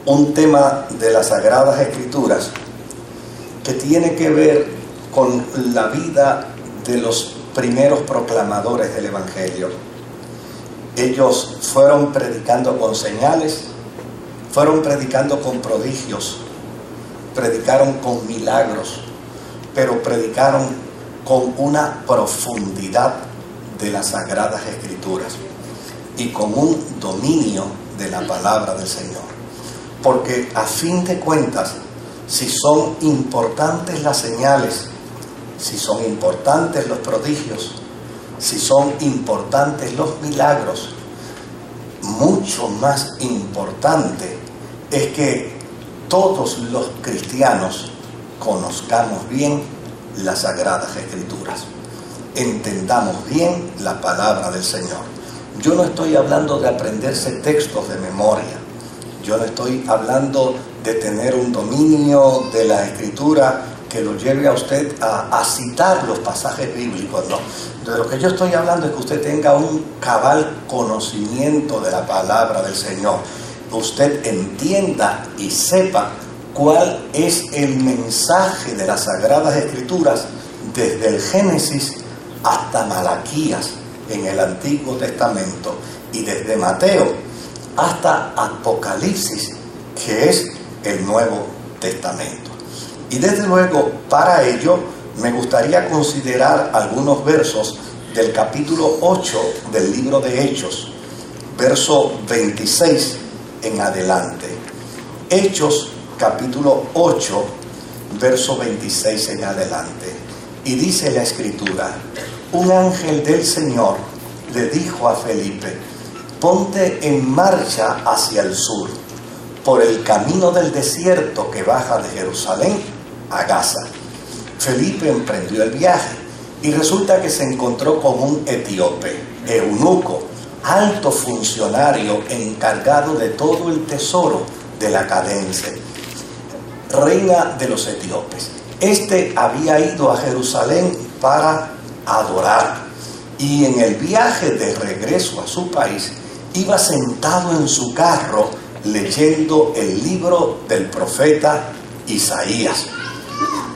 un tema de las Sagradas Escrituras que tiene que ver con la vida de los primeros proclamadores del Evangelio. Ellos fueron predicando con señales, fueron predicando con prodigios, predicaron con milagros, pero predicaron con una profundidad de las Sagradas Escrituras y con un dominio de la palabra del Señor. Porque a fin de cuentas, si son importantes las señales, si son importantes los prodigios, si son importantes los milagros, mucho más importante es que todos los cristianos conozcamos bien las Sagradas Escrituras, entendamos bien la palabra del Señor. Yo no estoy hablando de aprenderse textos de memoria, yo no estoy hablando de tener un dominio de la Escritura que lo lleve a usted a citar los pasajes bíblicos, no. De lo que yo estoy hablando es que usted tenga un cabal conocimiento de la palabra del Señor. Usted entienda y sepa cuál es el mensaje de las Sagradas Escrituras desde el Génesis hasta Malaquías en el Antiguo Testamento y desde Mateo hasta Apocalipsis, que es el Nuevo Testamento. Y desde luego, para ello, me gustaría considerar algunos versos del capítulo 8 del libro de Hechos, verso 26 en adelante. Hechos, capítulo 8, verso 26 en adelante. Y dice la Escritura: un ángel del Señor le dijo a Felipe: ponte en marcha hacia el sur, por el camino del desierto que baja de Jerusalén a Gaza. Felipe emprendió el viaje y resulta que se encontró con un etíope, eunuco, alto funcionario encargado de todo el tesoro de la Cadence, reina de los etíopes. Este había ido a Jerusalén para adorar y en el viaje de regreso a su país iba sentado en su carro leyendo el libro del profeta Isaías.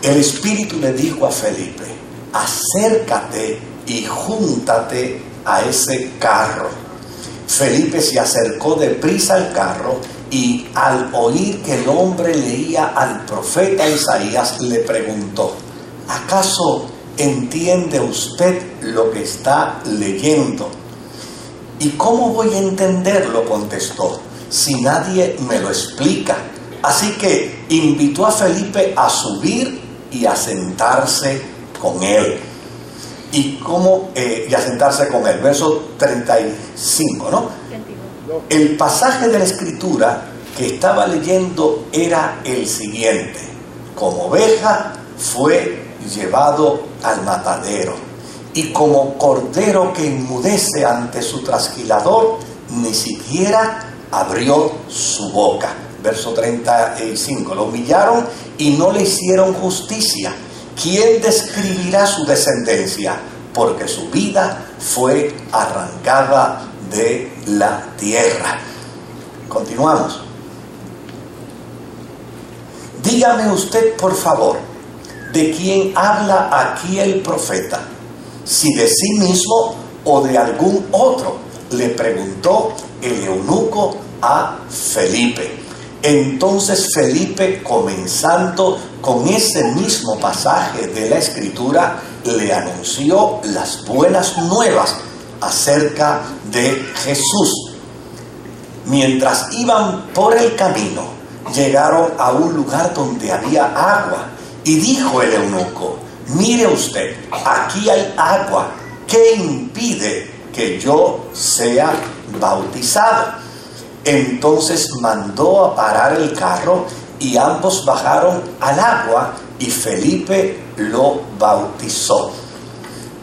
El Espíritu le dijo a Felipe: acércate y júntate a ese carro. Felipe se acercó deprisa al carro y al oír que el hombre leía al profeta Isaías le preguntó: ¿acaso entiende usted lo que está leyendo? ¿Y cómo voy a entenderlo?, contestó, si nadie me lo explica. Así que invitó a Felipe a subir y a sentarse con él. Y a sentarse con él. Verso 35, ¿no? El pasaje de la Escritura que estaba leyendo era el siguiente: como oveja fue llevado al matadero, y como cordero que enmudece ante su trasquilador, ni siquiera abrió su boca. Verso 35, lo humillaron y no le hicieron justicia. ¿Quién describirá su descendencia? Porque su vida fue arrancada de la tierra. Continuamos. Dígame usted, por favor, ¿de quién habla aquí el profeta? ¿Si de sí mismo o de algún otro?, le preguntó el eunuco a Felipe. Entonces Felipe, comenzando con ese mismo pasaje de la Escritura, le anunció las buenas nuevas acerca de Jesús. Mientras iban por el camino, llegaron a un lugar donde había agua, y dijo el eunuco: mire usted, aquí hay agua, ¿qué impide que yo sea bautizado? Entonces mandó a parar el carro y ambos bajaron al agua y Felipe lo bautizó.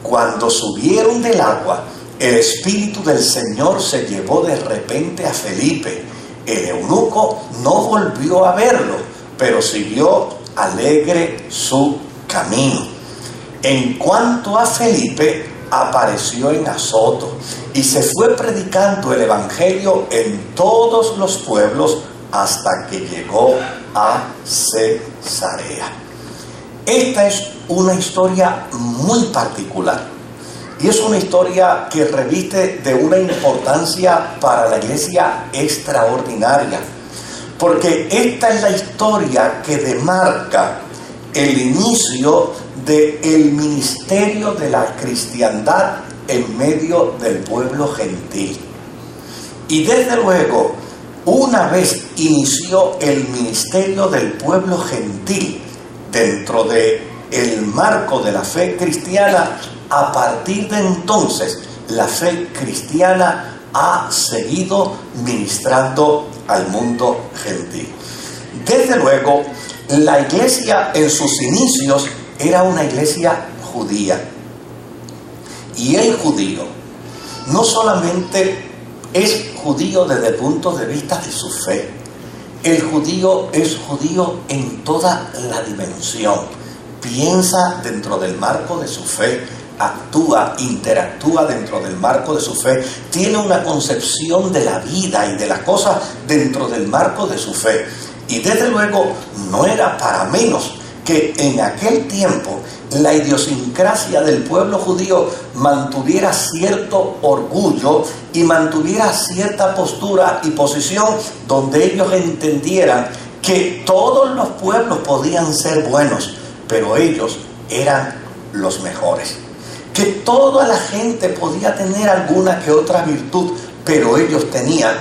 Cuando subieron del agua, el Espíritu del Señor se llevó de repente a Felipe. El eunuco no volvió a verlo, pero siguió alegre su camino. En cuanto a Felipe, apareció en Azoto y se fue predicando el Evangelio en todos los pueblos hasta que llegó a Cesarea. Esta es una historia muy particular y es una historia que reviste de una importancia para la iglesia extraordinaria, porque esta es la historia que demarca el inicio del ministerio de la cristiandad en medio del pueblo gentil. Y desde luego, una vez inició el ministerio del pueblo gentil dentro del marco de la fe cristiana, a partir de entonces la fe cristiana ha seguido ministrando al mundo gentil. Desde luego, la iglesia en sus inicios era una iglesia judía. Y el judío no solamente es judío desde el punto de vista de su fe. El judío es judío en toda la dimensión. Piensa dentro del marco de su fe, actúa, interactúa dentro del marco de su fe, tiene una concepción de la vida y de las cosas dentro del marco de su fe. Y desde luego no era para menos que en aquel tiempo la idiosincrasia del pueblo judío mantuviera cierto orgullo y mantuviera cierta postura y posición donde ellos entendieran que todos los pueblos podían ser buenos, pero ellos eran los mejores. Que toda la gente podía tener alguna que otra virtud, pero ellos tenían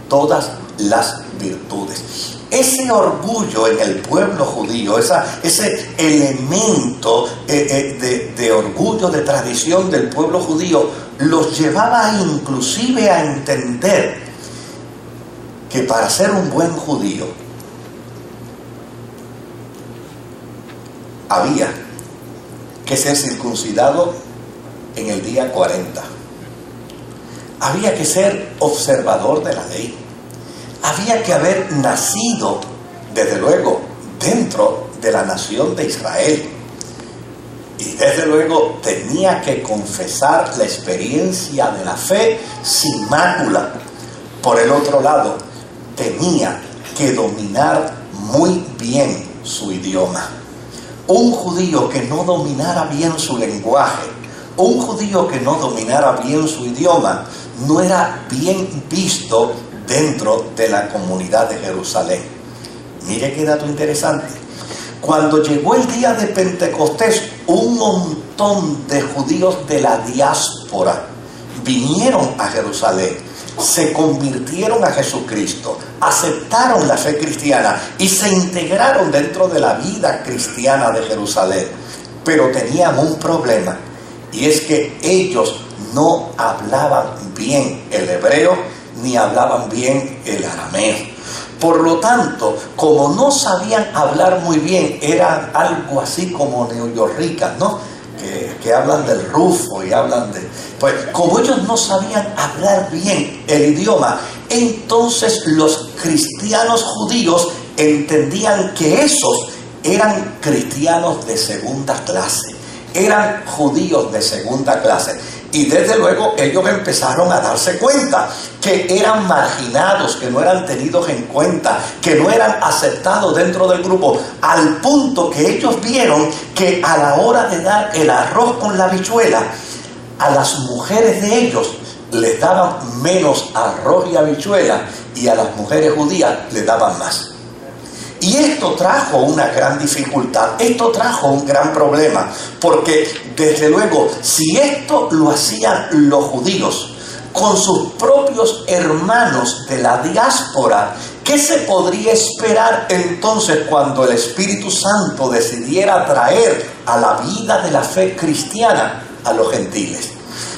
todas las virtudes. Ese orgullo en el pueblo judío, ese elemento de orgullo, de tradición del pueblo judío, los llevaba inclusive a entender que para ser un buen judío había que ser circuncidado en el día 40. Había que ser observador de la ley. Había que haber nacido, desde luego, dentro de la nación de Israel. Y desde luego tenía que confesar la experiencia de la fe sin mácula. Por el otro lado, tenía que dominar muy bien su idioma. Un judío que no dominara bien su lenguaje, un judío que no dominara bien su idioma, no era bien visto dentro de la comunidad de Jerusalén. Mire qué dato interesante. Cuando llegó el día de Pentecostés, un montón de judíos de la diáspora vinieron a Jerusalén, se convirtieron a Jesucristo, aceptaron la fe cristiana y se integraron dentro de la vida cristiana de Jerusalén. Pero tenían un problema, y es que ellos no hablaban bien el hebreo ni hablaban bien el arameo. Por lo tanto, como no sabían hablar muy bien, eran algo así como neoyorricas, ¿no? Que hablan del rufo y hablan de... Pues como ellos no sabían hablar bien el idioma, entonces los cristianos judíos entendían que esos eran cristianos de segunda clase, eran judíos de segunda clase. Y desde luego ellos empezaron a darse cuenta que eran marginados, que no eran tenidos en cuenta, que no eran aceptados dentro del grupo, al punto que ellos vieron que a la hora de dar el arroz con la habichuela, a las mujeres de ellos les daban menos arroz y habichuela y a las mujeres judías les daban más. Y esto trajo una gran dificultad, esto trajo un gran problema, porque desde luego, si esto lo hacían los judíos con sus propios hermanos de la diáspora, ¿qué se podría esperar entonces cuando el Espíritu Santo decidiera traer a la vida de la fe cristiana a los gentiles?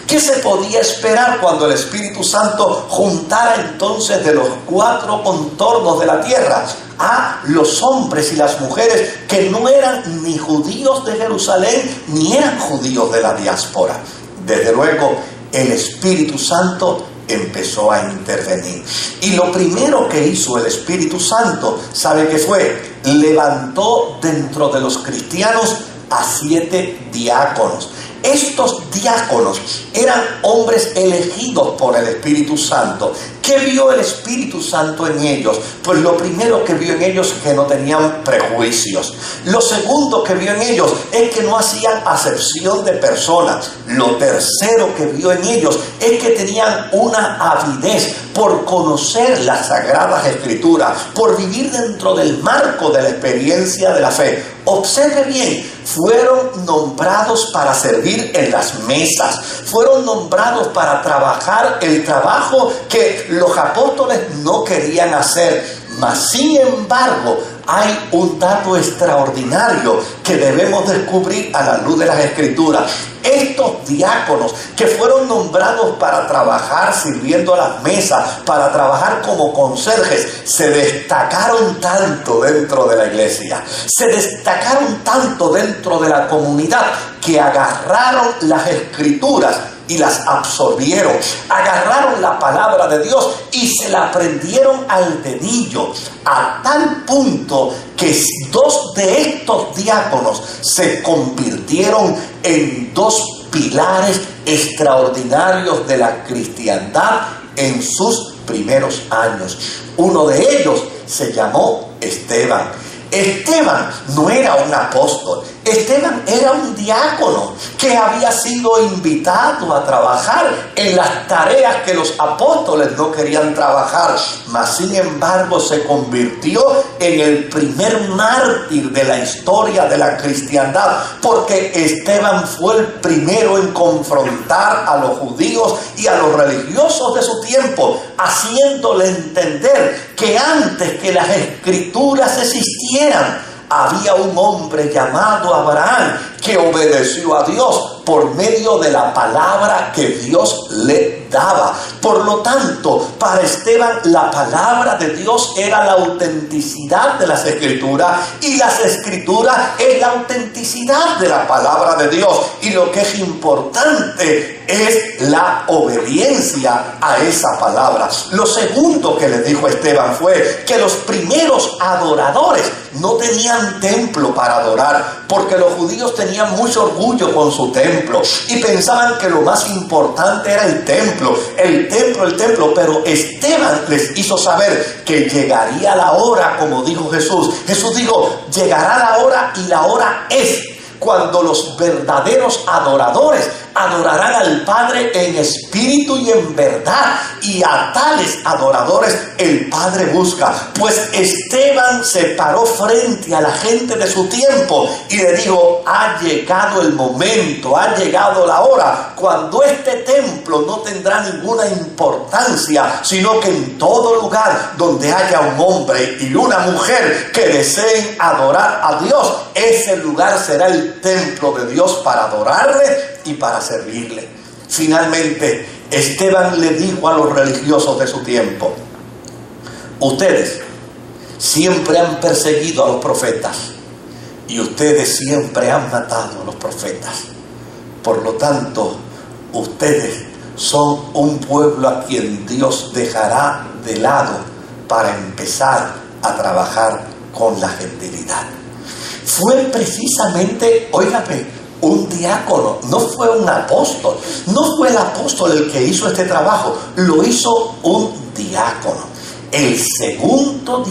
¿Qué se podía esperar cuando el Espíritu Santo juntara entonces de los 4 contornos de la tierra a los hombres y las mujeres que no eran ni judíos de Jerusalén ni eran judíos de la diáspora? Desde luego, el Espíritu Santo empezó a intervenir. Y lo primero que hizo el Espíritu Santo, ¿sabe qué fue? Levantó dentro de los cristianos a 7 diáconos. Estos diáconos eran hombres elegidos por el Espíritu Santo. ¿Qué vio el Espíritu Santo en ellos? Pues lo primero que vio en ellos es que no tenían prejuicios. Lo segundo que vio en ellos es que no hacían acepción de personas. Lo tercero que vio en ellos es que tenían una avidez por conocer las Sagradas Escrituras, por vivir dentro del marco de la experiencia de la fe. Observe bien, fueron nombrados para servir en las mesas, fueron nombrados para trabajar el trabajo que los apóstoles no querían hacer. Mas, sin embargo, hay un dato extraordinario que debemos descubrir a la luz de las Escrituras. Estos diáconos que fueron nombrados para trabajar sirviendo a las mesas, para trabajar como conserjes, se destacaron tanto dentro de la iglesia, se destacaron tanto dentro de la comunidad, que agarraron las Escrituras y las absorbieron, agarraron la palabra de Dios y se la aprendieron al dedillo, a tal punto que 2 de estos diáconos se convirtieron en 2 pilares extraordinarios de la cristiandad en sus primeros años. Uno de ellos se llamó Esteban. Esteban no era un apóstol, Esteban era un diácono que había sido invitado a trabajar en las tareas que los apóstoles no querían trabajar, mas sin embargo se convirtió en el primer mártir de la historia de la cristiandad, porque Esteban fue el primero en confrontar a los judíos y a los religiosos de su tiempo, haciéndole entender que antes que las Escrituras existieran, había un hombre llamado Abraham que obedeció a Dios por medio de la palabra que Dios le daba. Por lo tanto, para Esteban la palabra de Dios era la autenticidad de las Escrituras, y las Escrituras es la autenticidad de la palabra de Dios, y lo que es importante es la obediencia a esa palabra. Lo segundo que le dijo Esteban fue que los primeros adoradores no tenían templo para adorar, porque los judíos tenían mucho orgullo con su templo y pensaban que lo más importante era el templo, pero Esteban les hizo saber que llegaría la hora, como dijo Jesús. Jesús dijo, llegará la hora, y la hora es cuando los verdaderos adoradores adorarán al Padre en espíritu y en verdad, y a tales adoradores el Padre busca. Pues Esteban se paró frente a la gente de su tiempo y le dijo, ha llegado el momento, ha llegado la hora, cuando este templo no tendrá ninguna importancia, sino que en todo lugar donde haya un hombre y una mujer que deseen adorar a Dios, ese lugar será el templo de Dios para adorarle y para servirle. Finalmente, Esteban le dijo a los religiosos de su tiempo, ustedes siempre han perseguido a los profetas y ustedes siempre han matado a los profetas. Por lo tanto, ustedes son un pueblo a quien Dios dejará de lado para empezar a trabajar con la gentilidad. Fue precisamente, óigame, un diácono, no fue un apóstol, no fue el apóstol el que hizo este trabajo, lo hizo un diácono. El segundo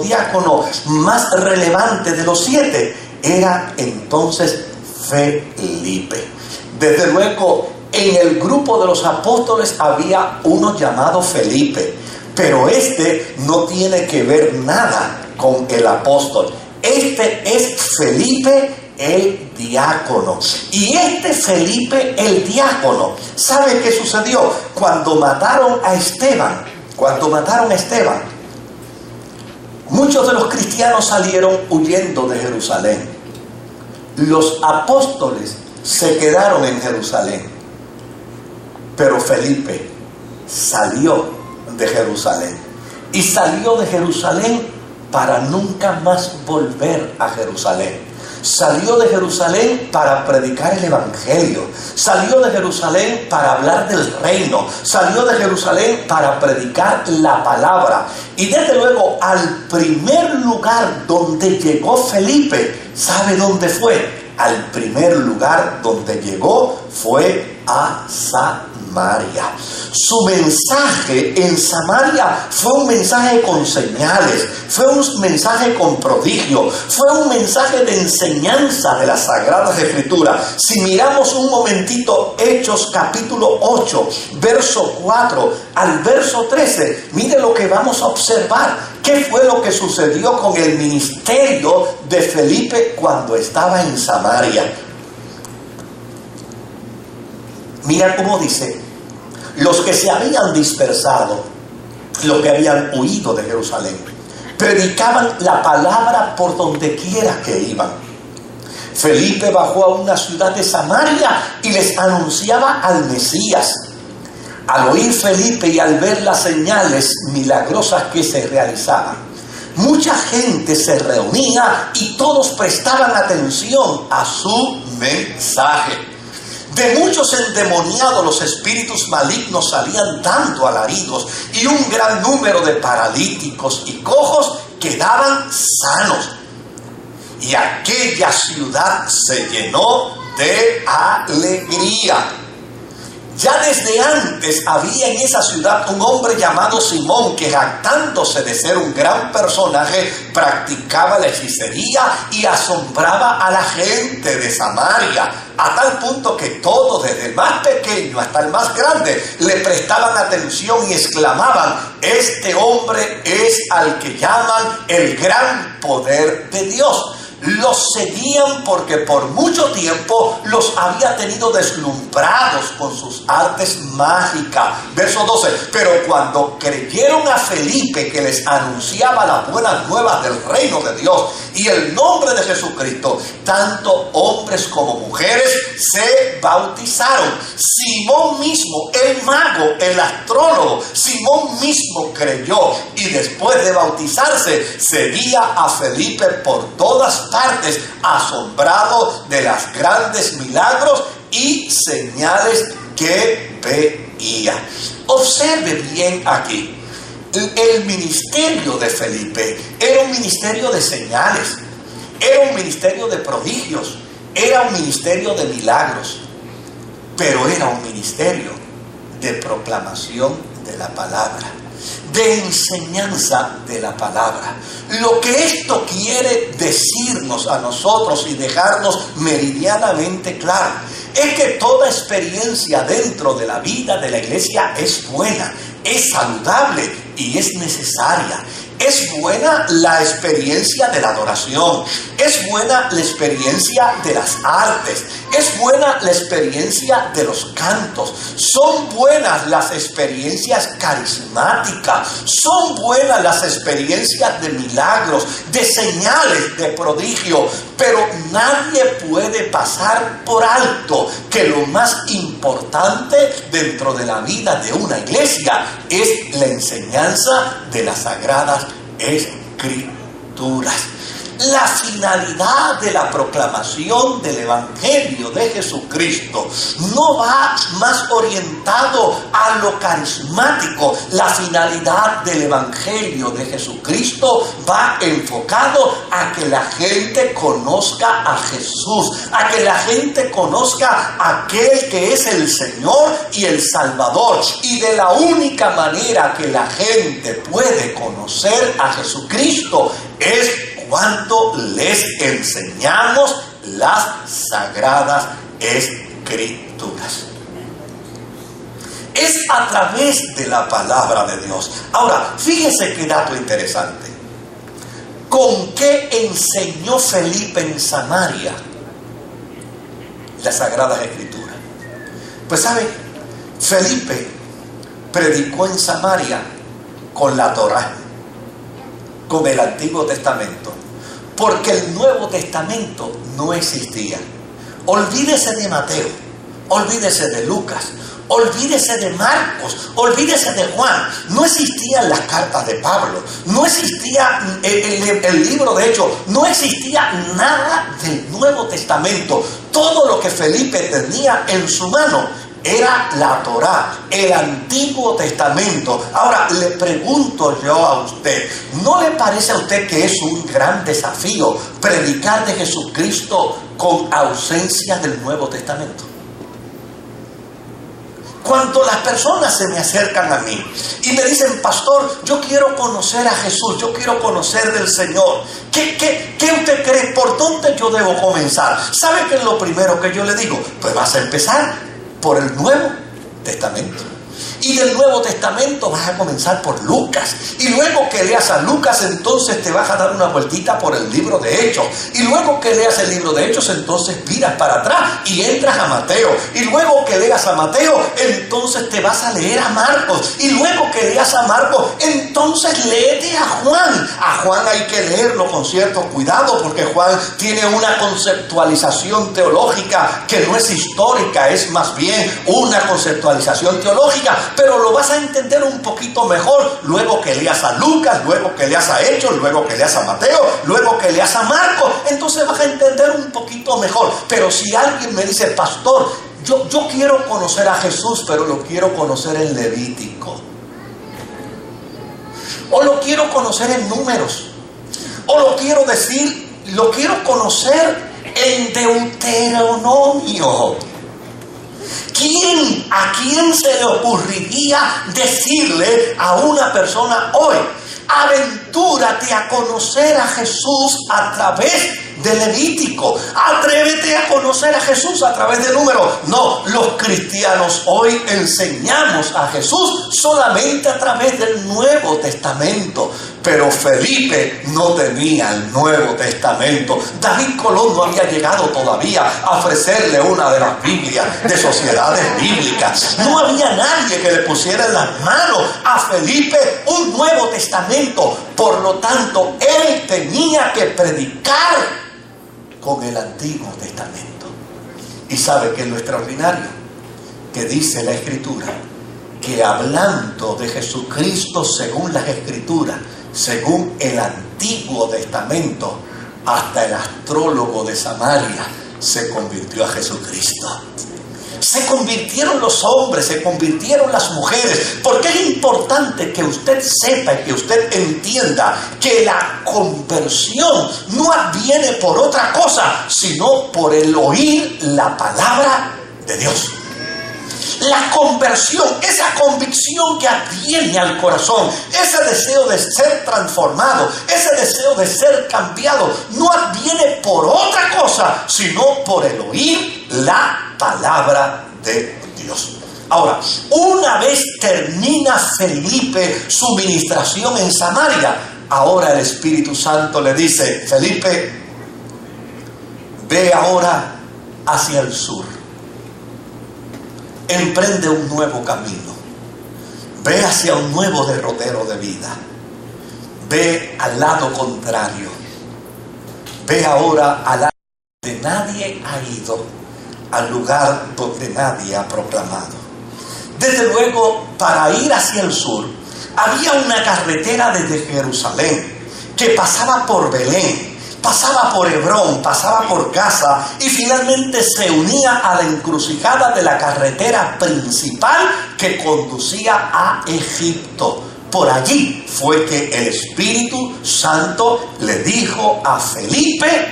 diácono más relevante de los 7 era entonces Felipe. Desde luego, en el grupo de los apóstoles había uno llamado Felipe, pero este no tiene que ver nada con el apóstol. Este es Felipe el diácono. Y este Felipe el diácono, ¿sabe qué sucedió? Cuando mataron a Esteban, muchos de los cristianos salieron huyendo de Jerusalén. Los apóstoles se quedaron en Jerusalén, pero Felipe salió de Jerusalén, y salió de Jerusalén para nunca más volver a Jerusalén. Salió de Jerusalén para predicar el Evangelio, salió de Jerusalén para hablar del reino, salió de Jerusalén para predicar la palabra. Y desde luego, al primer lugar donde llegó Felipe, ¿sabe dónde fue? al primer lugar donde llegó fue a Samaria. Su mensaje en Samaria fue un mensaje con señales, fue un mensaje con prodigio, fue un mensaje de enseñanza de las Sagradas Escrituras. Si miramos un momentito Hechos capítulo 8, verso 4 al verso 13, mire lo que vamos a observar. ¿Qué fue lo que sucedió con el ministerio de Felipe cuando estaba en Samaria? Mira cómo dice: los que se habían dispersado, los que habían huido de Jerusalén, predicaban la palabra por donde quiera que iban. Felipe bajó a una ciudad de Samaria y les anunciaba al Mesías. Al oír Felipe y al ver las señales milagrosas que se realizaban, mucha gente se reunía y todos prestaban atención a su mensaje. De muchos endemoniados los espíritus malignos salían dando alaridos, y un gran número de paralíticos y cojos quedaban sanos. Y aquella ciudad se llenó de alegría. Ya desde antes había en esa ciudad un hombre llamado Simón que, jactándose de ser un gran personaje, practicaba la hechicería y asombraba a la gente de Samaria, a tal punto que todos, desde el más pequeño hasta el más grande, le prestaban atención y exclamaban: este hombre es al que llaman el gran poder de Dios. Los seguían porque por mucho tiempo los había tenido deslumbrados con sus artes mágicas. Verso 12: pero cuando creyeron a Felipe, que les anunciaba las buenas nuevas del reino de Dios y el nombre de Jesucristo, tanto hombres como mujeres se bautizaron. Simón mismo, el mago, el astrólogo, Simón mismo creyó, y después de bautizarse seguía a Felipe por todas partes, asombrado de los grandes milagros y señales que veía. Observe bien aquí. El ministerio de Felipe era un ministerio de señales, era un ministerio de prodigios, era un ministerio de milagros, pero era un ministerio de proclamación de la palabra, de enseñanza de la palabra. Lo que esto quiere decirnos a nosotros y dejarnos meridianamente claro es que toda experiencia dentro de la vida de la iglesia es buena, es saludable y es necesaria. Es buena la experiencia de la adoración, es buena la experiencia de las artes, es buena la experiencia de los cantos, son buenas las experiencias carismáticas, son buenas las experiencias de milagros, de señales, de prodigio, pero nadie puede pasar por alto que lo más importante dentro de la vida de una iglesia es la enseñanza de las Sagradas Escrituras. La finalidad de la proclamación del Evangelio de Jesucristo no va más orientado a lo carismático. La finalidad del Evangelio de Jesucristo va enfocado a que la gente conozca a Jesús, a que la gente conozca a aquel que es el Señor y el Salvador. Y de la única manera que la gente puede conocer a Jesucristo es cuando les enseñamos las Sagradas Escrituras. Es a través de la palabra de Dios. Ahora, fíjese qué dato interesante. ¿Con qué enseñó Felipe en Samaria las Sagradas Escrituras? Pues sabe, Felipe predicó en Samaria con la Torá, con el Antiguo Testamento, porque el Nuevo Testamento no existía. Olvídese de Mateo, olvídese de Lucas, olvídese de Marcos, olvídese de Juan. No existían las cartas de Pablo, no existía el libro de Hechos, no existía nada del Nuevo Testamento. Todo lo que Felipe tenía en su mano era la Torá, el Antiguo Testamento. Ahora le pregunto yo a usted, ¿no le parece a usted que es un gran desafío predicar de Jesucristo con ausencia del Nuevo Testamento. Cuando las personas se me acercan a mí y me dicen, pastor, yo quiero conocer a Jesús, yo quiero conocer del Señor, ¿qué usted cree? ¿Por dónde yo debo comenzar? ¿Sabe qué es lo primero que yo le digo? Pues vas a empezar por el Nuevo Testamento. Y del Nuevo Testamento vas a comenzar por Lucas. Y luego que leas a Lucas, entonces te vas a dar una vueltita por el libro de Hechos. Y luego que leas el libro de Hechos, entonces viras para atrás y entras a Mateo. Y luego que leas a Mateo, entonces te vas a leer a Marcos. Y luego que leas a Marcos, entonces léete a Juan. A Juan hay que leerlo con cierto cuidado, porque Juan tiene una conceptualización teológica que no es histórica, es más bien una conceptualización teológica. Pero lo vas a entender un poquito mejor luego que leas a Lucas, luego que leas a Hechos, luego que leas a Mateo, luego que leas a Marcos. Entonces vas a entender un poquito mejor. Pero si alguien me dice, pastor, yo quiero conocer a Jesús, pero lo quiero conocer en Levítico, o lo quiero conocer en Números, o lo quiero conocer en Deuteronomio, ¿a quién se le ocurriría decirle a una persona hoy, aventúrate a conocer a Jesús a través de Levítico, atrévete a conocer a Jesús a través de Números? No, los cristianos hoy enseñamos a Jesús solamente a través del Nuevo Testamento. Pero Felipe no tenía el Nuevo Testamento. David Colón no había llegado todavía a ofrecerle una de las Biblias de sociedades bíblicas. No había nadie que le pusiera en las manos a Felipe un Nuevo Testamento. Por lo tanto, él tenía que predicar con el Antiguo Testamento. ¿Y sabe qué es lo extraordinario? Que dice la Escritura que hablando de Jesucristo según las Escrituras, según el Antiguo Testamento, hasta el astrólogo de Samaria se convirtió a Jesucristo. Se convirtieron los hombres, se convirtieron las mujeres, porque es importante que usted sepa y que usted entienda que la conversión no adviene por otra cosa, sino por el oír la palabra de Dios. La conversión, esa convicción que adviene al corazón, ese deseo de ser transformado, ese deseo de ser cambiado, no adviene por otra cosa, sino por el oír la palabra de Dios. Ahora, una vez termina Felipe su ministración en Samaria, ahora el Espíritu Santo le dice, Felipe, ve ahora hacia el sur. Emprende un nuevo camino. Ve hacia un nuevo derrotero de vida. Ve al lado contrario. Ve ahora al lado donde nadie ha ido, al lugar donde nadie ha proclamado. Desde luego, para ir hacia el sur, había una carretera desde Jerusalén que pasaba por Belén, pasaba por Hebrón, pasaba por Gaza y finalmente se unía a la encrucijada de la carretera principal que conducía a Egipto. Por allí fue que el Espíritu Santo le dijo a Felipe,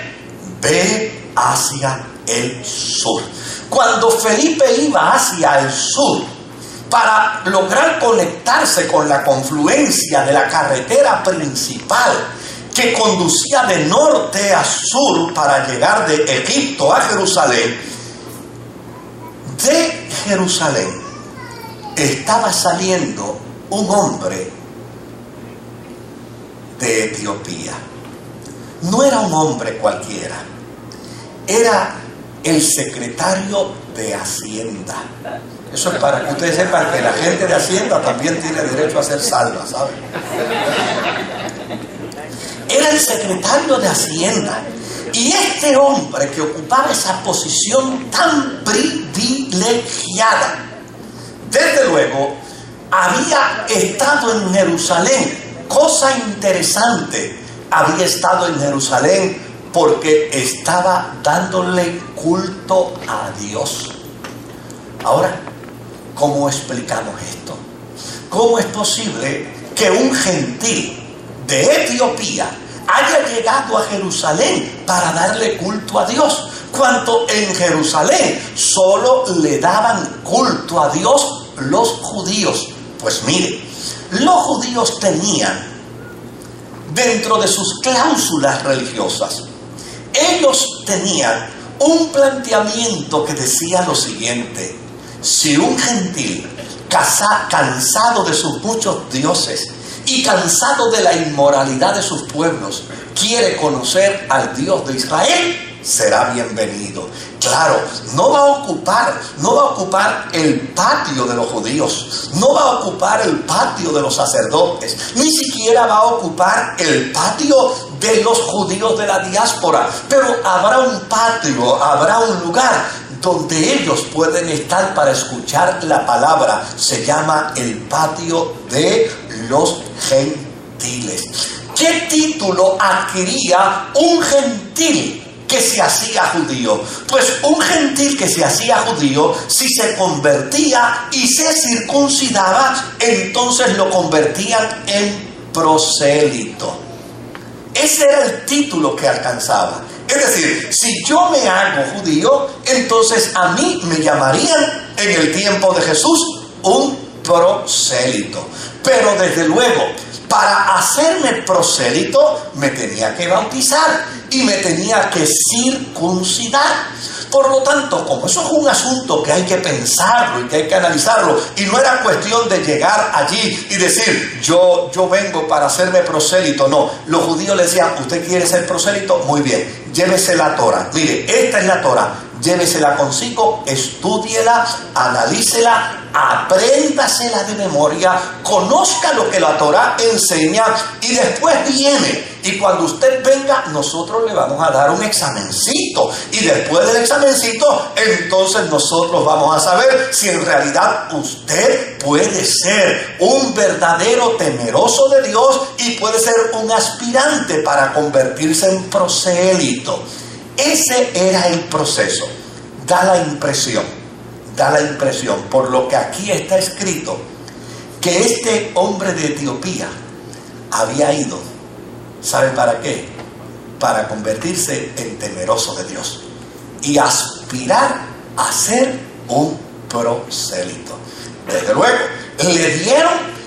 ve hacia el sur. Cuando Felipe iba hacia el sur, para lograr conectarse con la confluencia de la carretera principal que conducía de norte a sur para llegar de Egipto a Jerusalén, de Jerusalén estaba saliendo un hombre de Etiopía. No era un hombre cualquiera, era el secretario de Hacienda. Eso es para que ustedes sepan que la gente de Hacienda también tiene derecho a ser salva, ¿saben? Era el secretario de Hacienda. Y este hombre que ocupaba esa posición tan privilegiada, desde luego, había estado en Jerusalén. Cosa interesante, había estado en Jerusalén porque estaba dándole culto a Dios. Ahora, ¿cómo explicamos esto? ¿Cómo es posible que un gentil de Etiopía haya llegado a Jerusalén para darle culto a Dios? cuanto en Jerusalén solo le daban culto a Dios los judíos. Pues mire, los judíos tenían dentro de sus cláusulas religiosas, ellos tenían un planteamiento que decía lo siguiente: si un gentil cansado de sus muchos dioses y cansado de la inmoralidad de sus pueblos quiere conocer al Dios de Israel, será bienvenido. Claro, no va a ocupar el patio de los judíos, no va a ocupar el patio de los sacerdotes, ni siquiera va a ocupar el patio de los judíos de la diáspora, pero habrá un patio, habrá un lugar donde ellos pueden estar para escuchar la palabra. Se llama el patio de los gentiles. ¿Qué título adquiría un gentil que se hacía judío? Pues un gentil que se hacía judío, si se convertía y se circuncidaba, entonces lo convertían en prosélito. Ese era el título que alcanzaba. Es decir, si yo me hago judío, entonces a mí me llamarían en el tiempo de Jesús un prosélito. Pero desde luego, para hacerme prosélito me tenía que bautizar y me tenía que circuncidar. Por lo tanto, como eso es un asunto que hay que pensarlo y que hay que analizarlo, y no era cuestión de llegar allí y decir, yo vengo para hacerme prosélito. No, los judíos le decían, ¿usted quiere ser prosélito? Muy bien, llévese la Torá. Mire, esta es la Torá, llévesela consigo, estúdiela, analícela, apréndasela de memoria, conozca lo que la Torá enseña y después viene. Y cuando usted venga, nosotros le vamos a dar un examencito. Y después del examencito, entonces nosotros vamos a saber si en realidad usted puede ser un verdadero temeroso de Dios y puede ser un aspirante para convertirse en prosélito. Ese era el proceso. Da la impresión, por lo que aquí está escrito, que este hombre de Etiopía había ido, ¿sabe para qué? Para convertirse en temeroso de Dios y aspirar a ser un prosélito. Desde luego,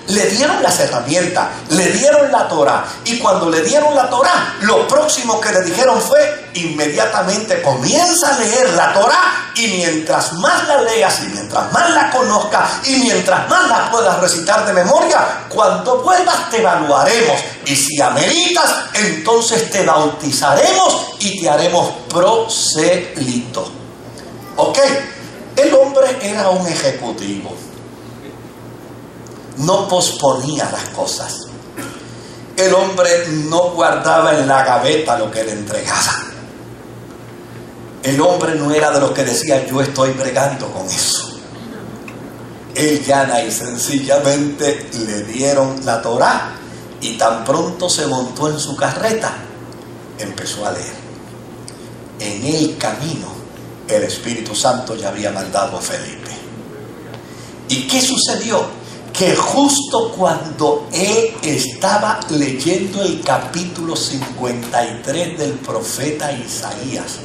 le dieron las herramientas, le dieron la Torá, y cuando le dieron la Torá, lo próximo que le dijeron fue, inmediatamente comienza a leer la Torá, y mientras más la leas, y mientras más la conozcas, y mientras más la puedas recitar de memoria, cuando vuelvas te evaluaremos, y si ameritas, entonces te bautizaremos y te haremos prosélito. ¿Ok? El hombre era un ejecutivo. No posponía las cosas. El hombre no guardaba en la gaveta lo que le entregaban. El hombre no era de los que decía, yo estoy bregando con eso. Él llana y sencillamente le dieron la Torá, y tan pronto se montó en su carreta, empezó a leer. En el camino, el Espíritu Santo ya había mandado a Felipe. ¿Y qué sucedió? Que justo cuando él estaba leyendo el capítulo 53 del profeta Isaías,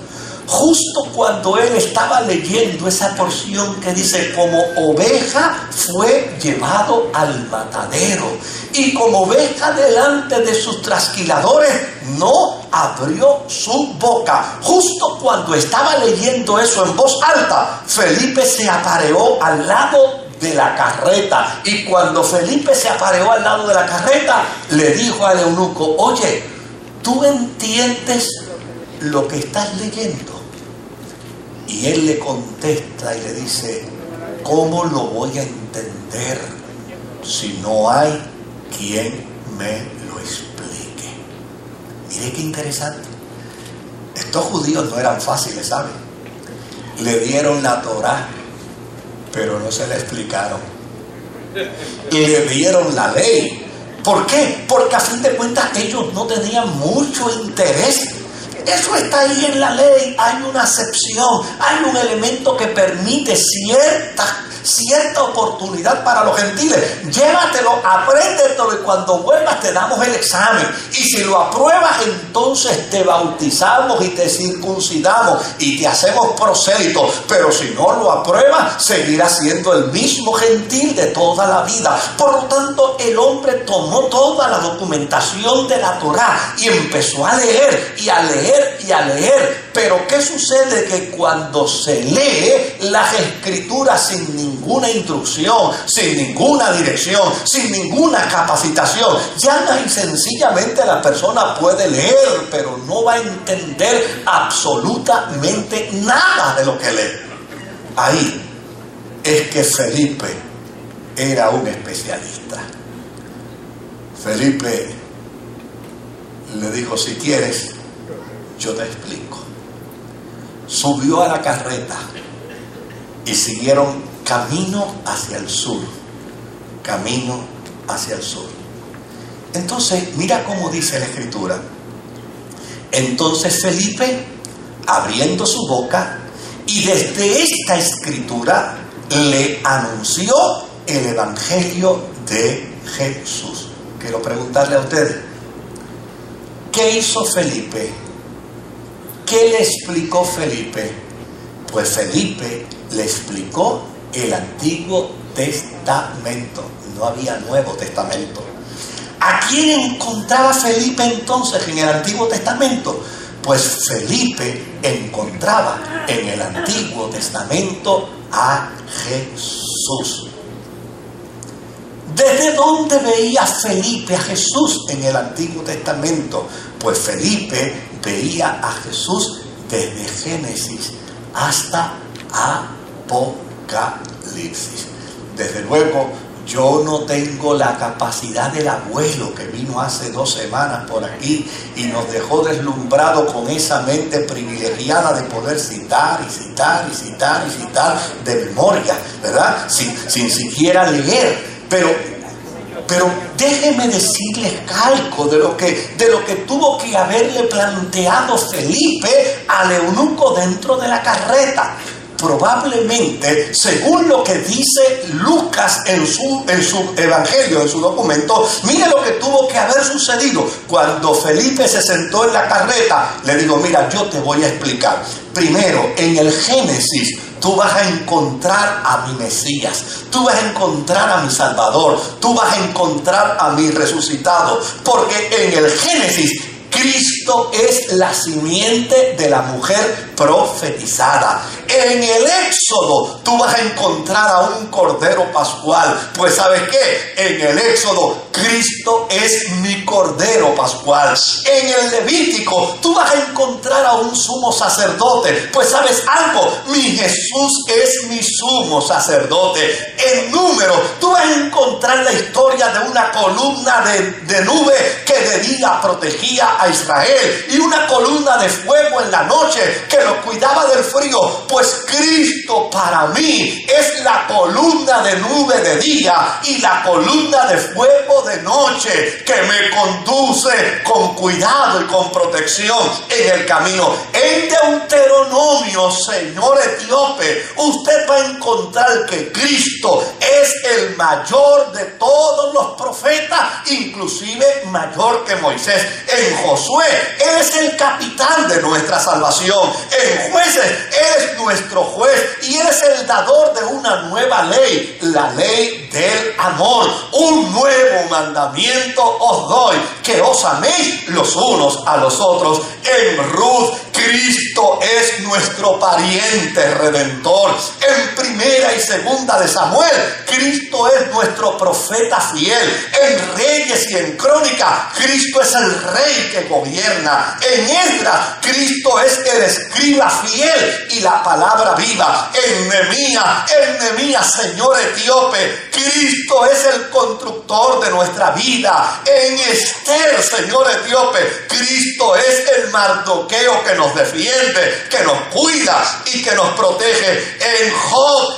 justo cuando él estaba leyendo esa porción que dice, como oveja fue llevado al matadero, y como oveja delante de sus trasquiladores no abrió su boca. Justo cuando estaba leyendo eso en voz alta, Felipe se apareó al lado de la carreta, y cuando Felipe se apareó al lado de la carreta, le dijo al eunuco, oye, ¿tú entiendes lo que estás leyendo? Y él le contesta y le dice, ¿cómo lo voy a entender si no hay quien me lo explique? Mire qué interesante. Estos judíos no eran fáciles, ¿saben? Le dieron la Torá, pero no se le explicaron. Le dieron la ley. ¿Por qué? Porque a fin de cuentas ellos no tenían mucho interés. Eso está ahí en la ley. Hay una acepción, hay un elemento que permite cierta oportunidad para los gentiles. Llévatelo, apréndetelo y cuando vuelvas te damos el examen. Y si lo apruebas, entonces te bautizamos y te circuncidamos y te hacemos prosélito. Pero si no lo apruebas, seguirás siendo el mismo gentil de toda la vida. Por lo tanto, el hombre tomó toda la documentación de la Torá y empezó a leer y a leer y a leer. Pero ¿qué sucede? Que cuando se lee las escrituras sin ninguna instrucción, sin ninguna dirección, sin ninguna capacitación, llana y sencillamente la persona puede leer, pero no va a entender absolutamente nada de lo que lee. Ahí es que Felipe era un especialista. Felipe le dijo: si quieres, yo te explico. Subió a la carreta y siguieron camino hacia el sur. Camino hacia el sur. Entonces, mira cómo dice la escritura. Entonces Felipe, abriendo su boca, y desde esta escritura le anunció el evangelio de Jesús. Quiero preguntarle a ustedes, ¿qué hizo Felipe? ¿Qué le explicó Felipe? Pues Felipe le explicó el Antiguo Testamento. No había Nuevo Testamento. ¿A quién encontraba Felipe entonces en el Antiguo Testamento? Pues Felipe encontraba en el Antiguo Testamento a Jesús. ¿Desde dónde veía Felipe a Jesús en el Antiguo Testamento? Pues Felipe veía a Jesús desde Génesis hasta Apocalipsis. Desde luego, yo no tengo la capacidad del abuelo que vino hace 2 semanas por aquí y nos dejó deslumbrado con esa mente privilegiada de poder citar y citar y citar y citar de memoria, ¿verdad? Sin siquiera leer. Pero déjeme decirles algo de lo que tuvo que haberle planteado Felipe al eunuco dentro de la carreta. Probablemente, según lo que dice Lucas en su evangelio, en su documento, mire lo que tuvo que haber sucedido. Cuando Felipe se sentó en la carreta, le digo: mira, yo te voy a explicar. Primero, en el Génesis, tú vas a encontrar a mi Mesías, tú vas a encontrar a mi Salvador, tú vas a encontrar a mi resucitado, porque en el Génesis Cristo es la simiente de la mujer profetizada. En el Éxodo tú vas a encontrar a un Cordero Pascual. Pues ¿sabes qué? En el Éxodo Cristo es mi Cordero Pascual. En el Levítico tú vas a encontrar a un sumo sacerdote. Pues ¿sabes algo? Mi Jesús es mi sumo sacerdote. En Número tú vas a encontrar la historia de una columna de nube que de día protegía a Israel y una columna de fuego en la noche que los cuidaba del frío. Pues Cristo para mí es la columna de nube de día y la columna de fuego de noche que me conduce con cuidado y con protección en el camino. En Deuteronomio, señor etíope, usted va a encontrar que Cristo es el mayor de todos los profetas, inclusive mayor que Moisés. En Josué, Él es el capitán de nuestra salvación. En Jueces, Él es nuestro juez y Él es el dador de una nueva ley, la ley del amor. Un nuevo mandamiento os doy, que os améis los unos a los otros. En Ruth, Cristo es nuestro pariente redentor. En Primera y Segunda de Samuel, Cristo es nuestro profeta fiel. En Reyes y en Crónica, Cristo es el rey que gobierna. En Esdras, Cristo es el escriba fiel y la palabra viva. En Nehemías, señor etíope, Cristo es el constructor de nuestra vida. En Esther, señor etíope, Cristo es el Mardoqueo que nos nos defiende, que nos cuida y que nos protege. En Job,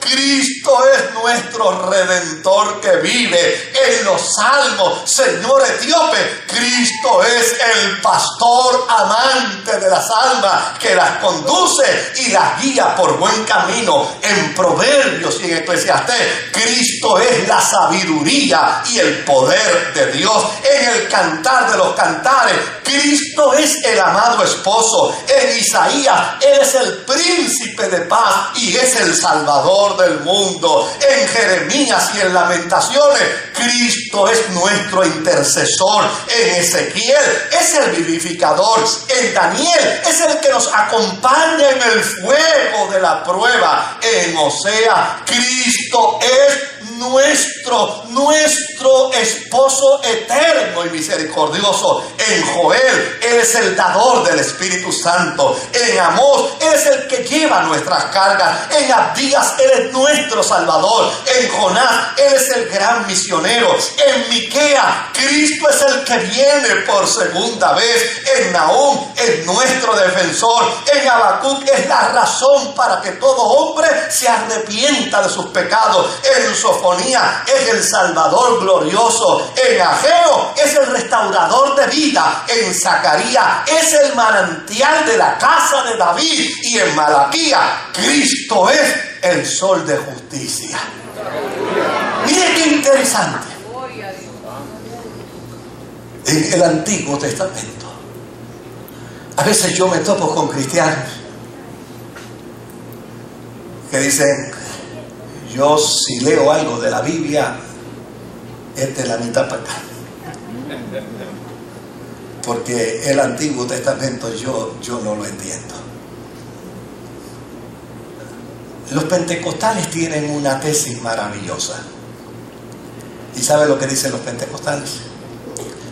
Cristo es nuestro Redentor que vive. En los Salmos, Señor etíope, Cristo es el pastor amante de las almas que las conduce y las guía por buen camino. En Proverbios y en Eclesiastés, Cristo es la sabiduría y el poder de Dios. En el Cantar de los Cantares, Cristo es el amado esposo. En Isaías, Él es el príncipe de paz y es el salvador del mundo. En Jeremías y en Lamentaciones, Cristo es nuestro intercesor. En Ezequiel es el vivificador. En Daniel es el que nos acompaña en el fuego de la prueba. En Osea, Cristo es nuestro esposo eterno y misericordioso. En Joel, Él es el dador del Espíritu Santo. En Amós, Él es el que lleva nuestras cargas. En Abdías, Él es nuestro Salvador. En Jonás, Él es el gran misionero. En Miquea, Cristo es el que viene por segunda vez. En Nahum, es nuestro defensor. En Habacuc, es la razón para que todo hombre se arrepienta de sus pecados. En Sofonía, es el Salvador glorioso. En Ageo, es el restaurador de vida. En Zacarías, es el manantial de la casa de David. Y en Malaquías, Cristo es el sol de justicia. Mire qué interesante. En el Antiguo Testamento, a veces yo me topo con cristianos que dicen: yo si leo algo de la Biblia es de la mitad para acá, porque el Antiguo Testamento yo no lo entiendo. Los pentecostales tienen una tesis maravillosa. ¿Y sabe lo que dicen los pentecostales?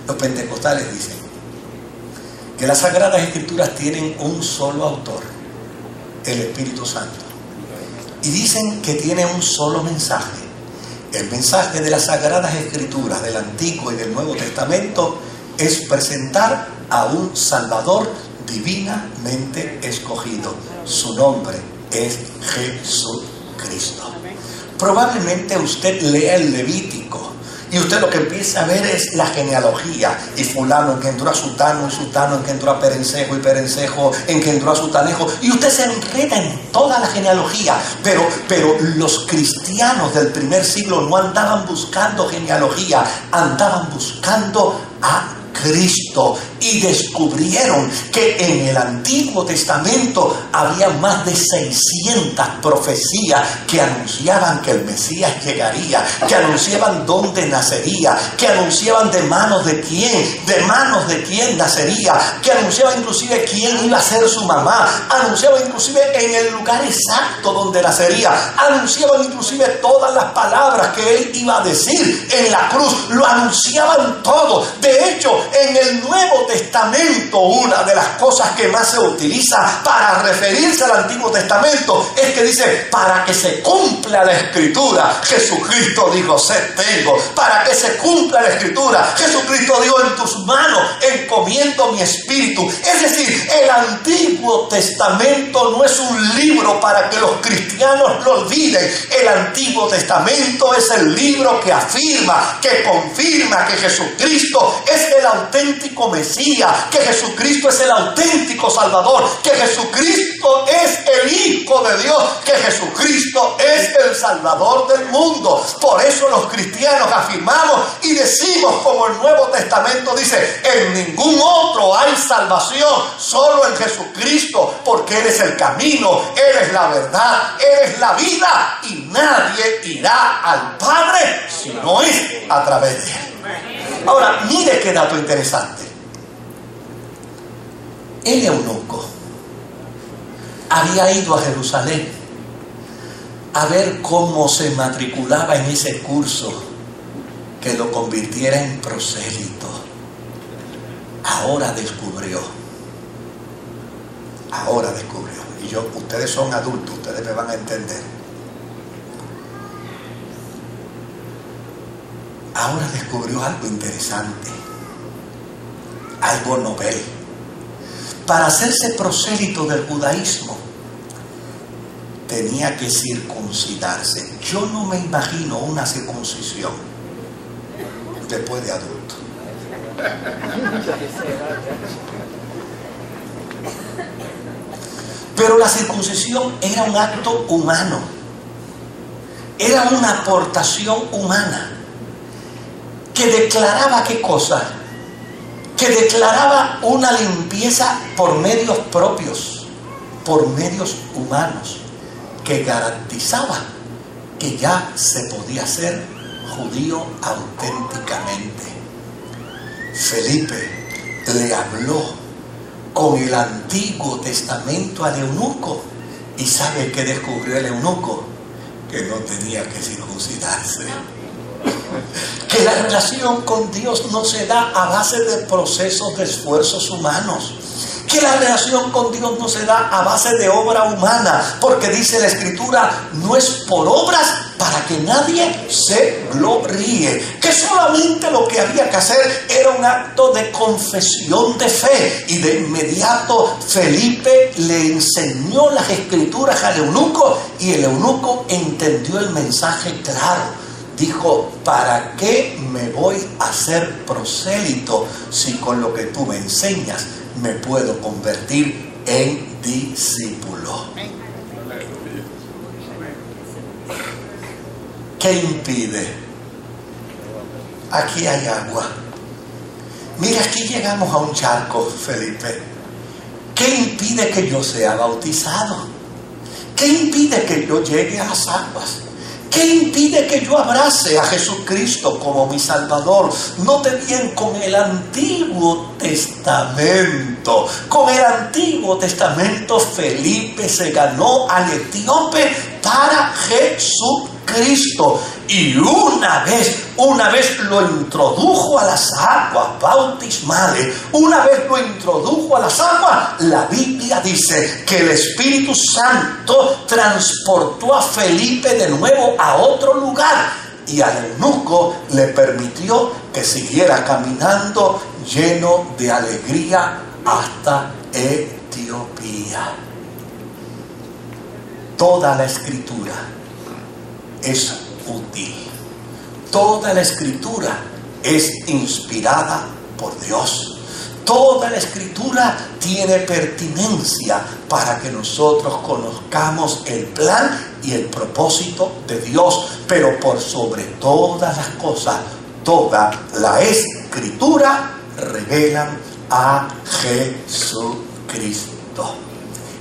Los pentecostales dicen que las Sagradas Escrituras tienen un solo autor, el Espíritu Santo. Y dicen que tiene un solo mensaje. El mensaje de las Sagradas Escrituras del Antiguo y del Nuevo Testamento es presentar a un Salvador divinamente escogido. Su nombre es Jesucristo. Probablemente usted lea el Levítico y usted lo que empieza a ver es la genealogía. Y fulano engendró a sutano, y sutano engendró a perencejo, y perencejo engendró a sutanejo. Y usted se enreda en toda la genealogía. Pero los cristianos del primer siglo no andaban buscando genealogía, andaban buscando a Cristo. Y descubrieron que en el Antiguo Testamento había más de 600 profecías que anunciaban que el Mesías llegaría, que anunciaban dónde nacería, que anunciaban de manos de quién nacería, que anunciaban inclusive quién iba a ser su mamá, anunciaban inclusive en el lugar exacto donde nacería, anunciaban inclusive todas las palabras que él iba a decir en la cruz, lo anunciaban todo. De hecho, en el Nuevo Testamento, una de las cosas que más se utiliza para referirse al Antiguo Testamento es que dice: para que se cumpla la Escritura, Jesucristo dijo: sed tengo. Para que se cumpla la Escritura, Jesucristo dijo: en tus manos encomiendo mi espíritu. Es decir, el Antiguo Testamento no es un libro para que los cristianos lo olviden. El Antiguo Testamento es el libro que afirma, que confirma que Jesucristo es el auténtico Mesías, que Jesucristo es el auténtico Salvador, que Jesucristo es el Hijo de Dios, que Jesucristo es el Salvador del mundo. Por eso los cristianos afirmamos y decimos, como el Nuevo Testamento dice: en ningún otro hay salvación, solo en Jesucristo, porque Él es el camino, Él es la verdad, Él es la vida, y nadie irá al Padre si no es a través de Él. Ahora, mire qué dato interesante. El eunuco había ido a Jerusalén a ver cómo se matriculaba en ese curso que lo convirtiera en prosélito. Ahora descubrió. Y ustedes son adultos, ustedes me van a entender. Ahora descubrió algo interesante, algo novel. para hacerse prosélito del judaísmo, tenía que circuncidarse. Yo no me imagino una circuncisión después de adulto. Pero la circuncisión era un acto humano, era una aportación humana que declaraba ¿qué cosa? Que declaraba una limpieza por medios propios, por medios humanos, que garantizaba que ya se podía ser judío auténticamente. Felipe le habló con el Antiguo Testamento al eunuco, y ¿sabe qué descubrió el eunuco? Que no tenía que circuncidarse. Que la relación con Dios no se da a base de procesos de esfuerzos humanos. Que la relación con Dios no se da a base de obra humana, porque dice la Escritura, no es por obras para que nadie se gloríe. Que solamente lo que había que hacer era un acto de confesión de fe. Y de inmediato Felipe le enseñó las Escrituras al eunuco, y el eunuco entendió el mensaje claro. Dijo, ¿para qué me voy a hacer prosélito si con lo que tú me enseñas me puedo convertir en discípulo? ¿Qué impide? Aquí hay agua. Mira, aquí llegamos a un charco, Felipe. ¿Qué impide que yo sea bautizado? ¿Qué impide que yo llegue a las aguas? ¿Qué impide que yo abrace a Jesucristo como mi Salvador? Note bien, con el Antiguo Testamento. Con el Antiguo Testamento Felipe se ganó al etíope para Jesucristo. Y una vez lo introdujo a las aguas bautismales, una vez lo introdujo a las aguas, la Biblia dice que el Espíritu Santo transportó a Felipe de nuevo a otro lugar, y al eunuco le permitió que siguiera caminando lleno de alegría hasta Etiopía. Toda la Escritura es útil. Toda la Escritura es inspirada por Dios. Toda la Escritura tiene pertinencia para que nosotros conozcamos el plan y el propósito de Dios. Pero por sobre todas las cosas, toda la Escritura revelan a Jesucristo.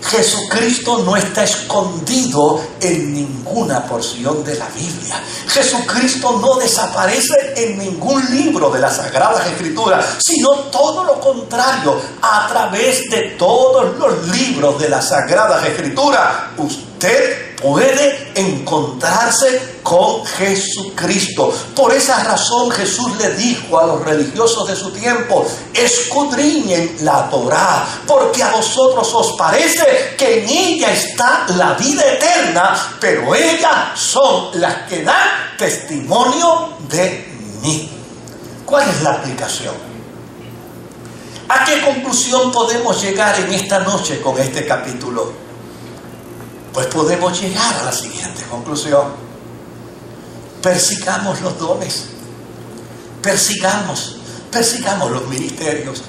Jesucristo no está escondido en ninguna porción de la Biblia. Jesucristo no desaparece en ningún libro de las Sagradas Escrituras, sino todo lo contrario. A través de todos los libros de las Sagradas Escrituras, usted puede encontrarse con Jesucristo. Por esa razón Jesús le dijo a los religiosos de su tiempo: escudriñen la Torá, porque a vosotros os parece que en ella está la vida eterna, pero ellas son las que dan testimonio de mí. ¿Cuál es la aplicación? ¿A qué conclusión podemos llegar en esta noche con este capítulo? Pues podemos llegar a la siguiente conclusión: persigamos los dones, persigamos los ministerios,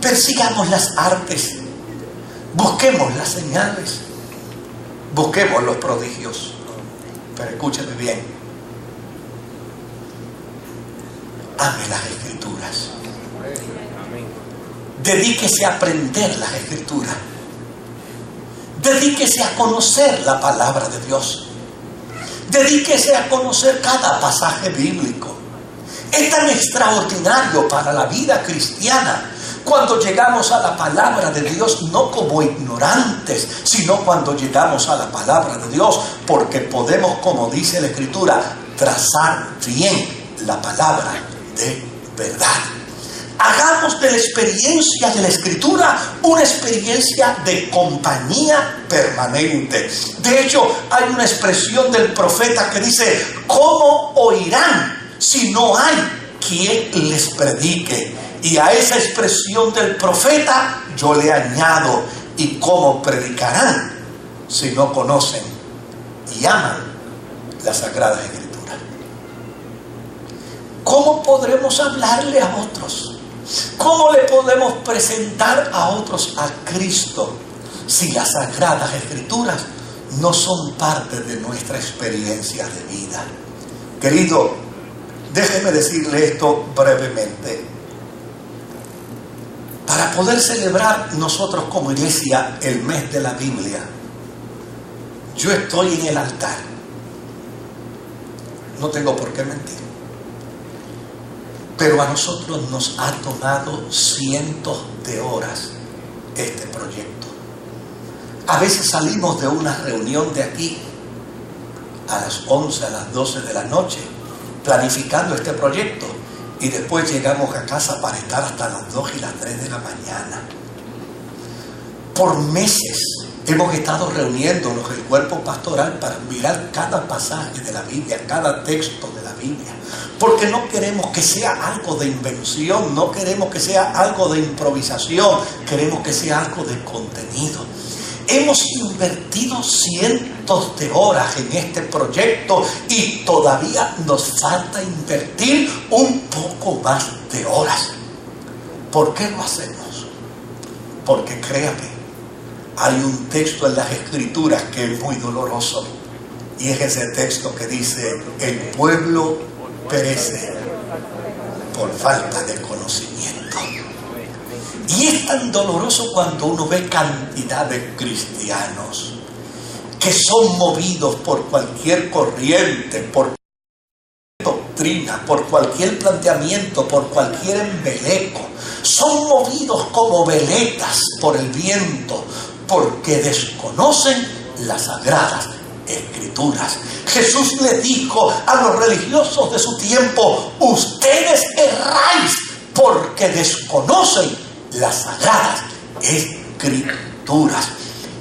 persigamos las artes, busquemos las señales, busquemos los prodigios. Pero escúcheme bien, ame las Escrituras, dedíquese a aprender las Escrituras, dedíquese a conocer la palabra de Dios. Dedíquese a conocer cada pasaje bíblico. Es tan extraordinario para la vida cristiana cuando llegamos a la palabra de Dios, no como ignorantes, sino cuando llegamos a la palabra de Dios, porque podemos, como dice la Escritura, trazar bien la palabra de verdad. Hagamos de la experiencia de la Escritura una experiencia de compañía permanente. De hecho, hay una expresión del profeta que dice: ¿cómo oirán si no hay quien les predique? Y a esa expresión del profeta yo le añado: ¿y cómo predicarán si no conocen y aman las Sagradas Escrituras? ¿Cómo podremos hablarle a otros? ¿Cómo le podemos presentar a otros a Cristo si las Sagradas Escrituras no son parte de nuestra experiencia de vida? Querido, déjeme decirle esto brevemente. Para poder celebrar nosotros como iglesia el mes de la Biblia, yo estoy en el altar. No tengo por qué mentir. Pero a nosotros nos ha tomado cientos de horas este proyecto. A veces salimos de una reunión de aquí a las 11, a las 12 de la noche, planificando este proyecto, y después llegamos a casa para estar hasta las 2 y las 3 de la mañana. Por meses hemos estado reuniéndonos el cuerpo pastoral para mirar cada pasaje de la Biblia, cada texto de la Biblia, porque no queremos que sea algo de invención, no queremos que sea algo de improvisación, queremos que sea algo de contenido. Hemos invertido cientos de horas en este proyecto y todavía nos falta invertir un poco más de horas. ¿Por qué lo hacemos? Porque créame, hay un texto en las Escrituras que es muy doloroso, y es ese texto que dice: el pueblo perece por falta de conocimiento. Y es tan doloroso cuando uno ve cantidad de cristianos que son movidos por cualquier corriente, por doctrina, por cualquier planteamiento, por cualquier embeleco. Son movidos como veletas por el viento, porque desconocen las Sagradas Escrituras. Jesús le dijo a los religiosos de su tiempo: ustedes erráis porque desconocen las Sagradas Escrituras.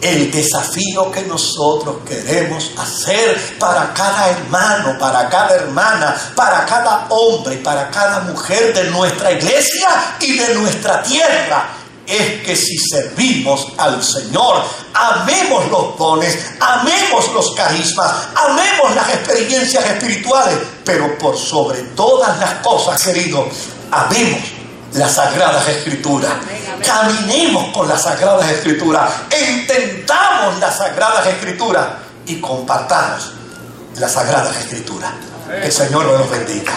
El desafío que nosotros queremos hacer para cada hermano, para cada hermana, para cada hombre, para cada mujer de nuestra iglesia y de nuestra tierra, es que si servimos al Señor, amemos los dones, amemos los carismas, amemos las experiencias espirituales, pero por sobre todas las cosas, queridos, amemos las Sagradas Escrituras. Caminemos con las Sagradas Escrituras, entendamos las Sagradas Escrituras y compartamos las Sagradas Escrituras. Que el Señor nos bendiga.